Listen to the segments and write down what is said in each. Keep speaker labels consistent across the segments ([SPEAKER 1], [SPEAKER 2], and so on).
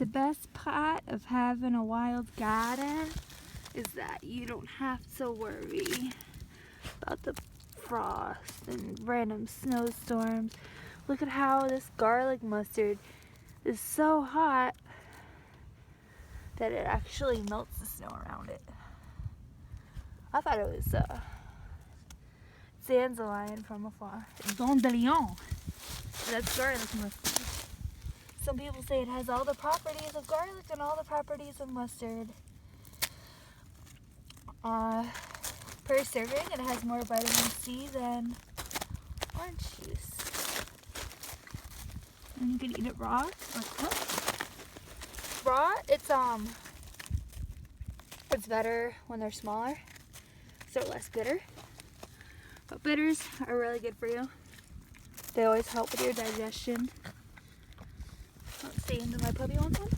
[SPEAKER 1] the best part of having a wild garden is that you don't have to worry about the frost and random snowstorms. Look at how this garlic mustard is so hot that it actually melts the snow around it. I thought it was dandelion from afar. Dandelion. That's garlic mustard. Some people say it has all the properties of garlic and all the properties of mustard. Per serving, it has more vitamin C than orange juice. And you can eat it raw. Raw, it's better when they're smaller, so they're less bitter. But bitters are really good for you. They always help with your digestion. Let's see, and then my puppy wants one.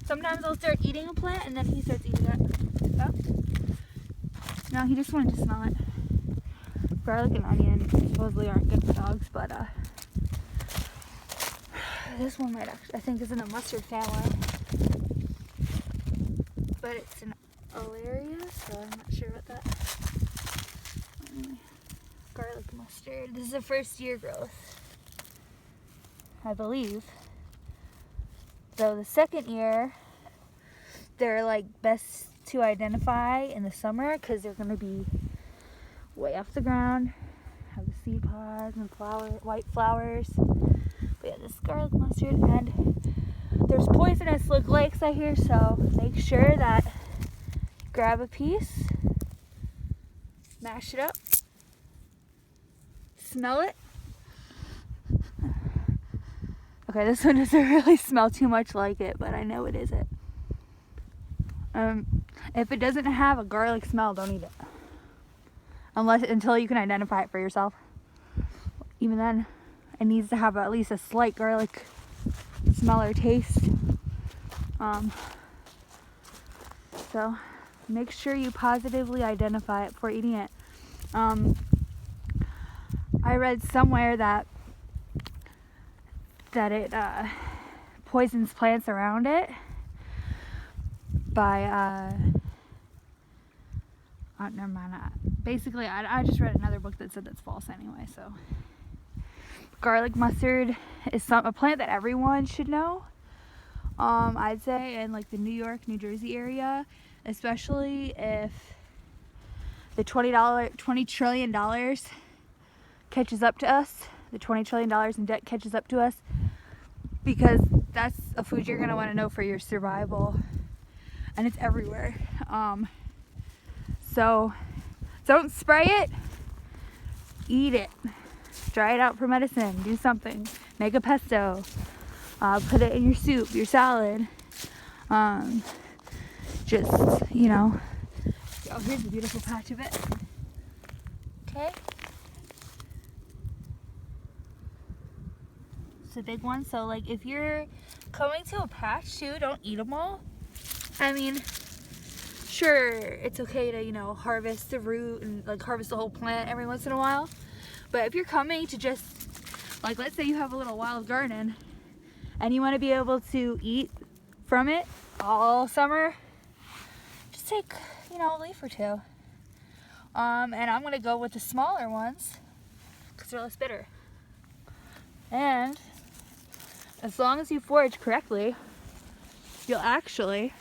[SPEAKER 1] Sometimes I'll start eating a plant and then he starts eating it. Oh. No, he just wanted to smell it. Garlic and onion supposedly aren't good for dogs, but this one might actually, I think, is in the mustard family. But it's an Alaria, so I'm not sure about that. Anyway, garlic mustard. This is a first year growth, I believe. So the second year, they're like best to identify in the summer because they're going to be way off the ground, have the seed pods and white flowers. But yeah, this garlic mustard, and there's poisonous lookalikes I hear, so make sure that you grab a piece, mash it up, smell it. Okay, this one doesn't really smell too much like it, but I know it isn't. If it doesn't have a garlic smell, don't eat it. Until you can identify it for yourself. Even then, it needs to have at least a slight garlic smell or taste. So make sure you positively identify it before eating it. I read somewhere that it poisons plants around it by never mind. Basically, I just read another book that said that's false anyway. So garlic mustard is a plant that everyone should know. I'd say in like the New York, New Jersey area, especially if the $20 trillion catches up to us, the $20 trillion in debt catches up to us, because that's a food you're gonna want to know for your survival, and it's everywhere. So don't spray it, eat it, dry it out for medicine, do something, make a pesto, put it in your soup, your salad. Just, you know. Oh, here's a beautiful patch of it. Okay. It's a big one, so like if you're coming to a patch too, don't eat them all. I mean, sure, it's okay to, you know, harvest the root and like harvest the whole plant every once in a while. But if you're coming to just, like, let's say you have a little wild garden and you want to be able to eat from it all summer, just take, you know, a leaf or two. And I'm going to go with the smaller ones because they're less bitter. And as long as you forage correctly, you'll actually,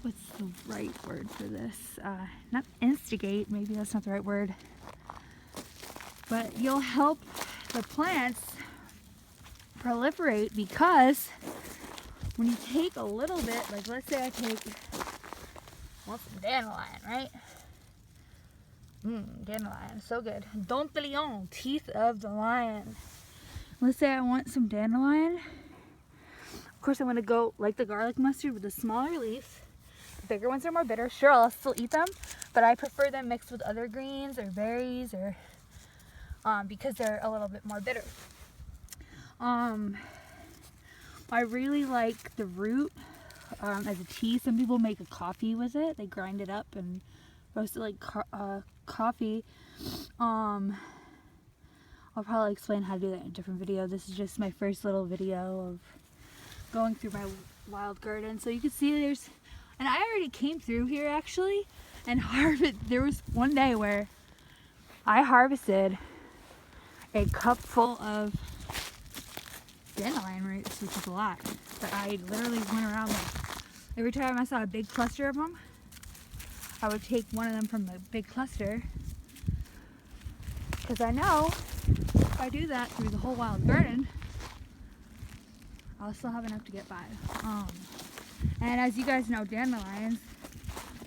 [SPEAKER 1] what's the right word for this? Not instigate, maybe that's not the right word. But you'll help the plants proliferate, because when you take a little bit, like let's say I take, well, some dandelion, right? Dandelion, so good. Dandelion, teeth of the lion. Let's say I want some dandelion. Of course, I'm going to go like the garlic mustard with a smaller leaf. The bigger ones are more bitter. Sure, I'll still eat them, but I prefer them mixed with other greens or berries, or because they're a little bit more bitter. I really like the root as a tea. Some people make a coffee with it. They grind it up and roast it like coffee. I'll probably explain how to do that in a different video. This is just my first little video of going through my wild garden. So you can see there's, and I already came through here actually and there was one day where I harvested a cup full of dandelion roots, which is a lot. But I literally went around, like, every time I saw a big cluster of them, I would take one of them from the big cluster, because I know if I do that through the whole wild garden, I'll still have enough to get by. And as you guys know, dandelions,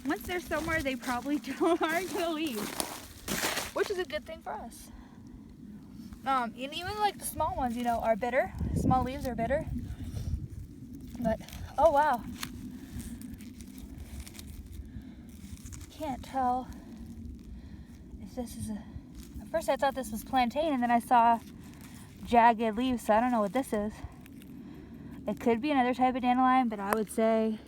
[SPEAKER 1] once they're somewhere, they probably aren't gonna leave, which is a good thing for us. And even like the small ones, you know, are bitter. Small leaves are bitter. But oh wow, can't tell if this is a. At first I thought this was plantain, and then I saw jagged leaves, so I don't know what this is. It could be another type of dandelion, but I would say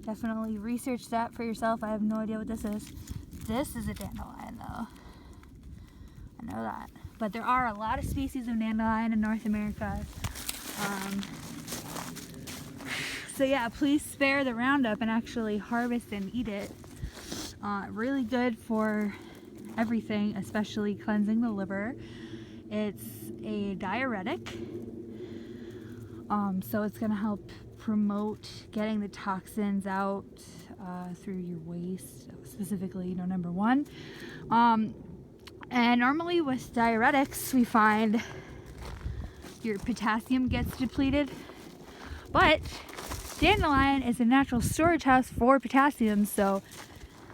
[SPEAKER 1] definitely research that for yourself. I have no idea what this is. This is a dandelion though. I know that. But there are a lot of species of dandelion in North America. So yeah, please spare the Roundup and actually harvest and eat it. Really good for everything, especially cleansing the liver. It's a diuretic, so it's going to help promote getting the toxins out through your waste, specifically, you know, number one. And normally with diuretics, we find your potassium gets depleted, but dandelion is a natural storage house for potassium, so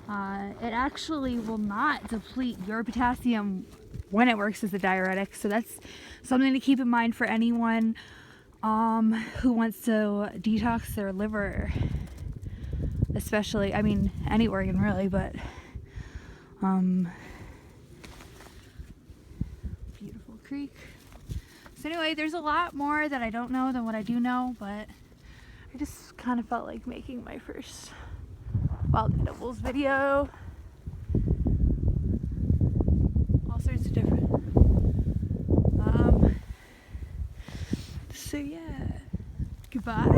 [SPEAKER 1] it actually will not deplete your potassium when it works as a diuretic. So that's something to keep in mind for anyone who wants to detox their liver, especially, I mean, any organ really, but beautiful creek. So anyway, there's a lot more that I don't know than what I do know, but I just kind of felt like making my first wild edibles video. All sorts of different. So yeah, goodbye.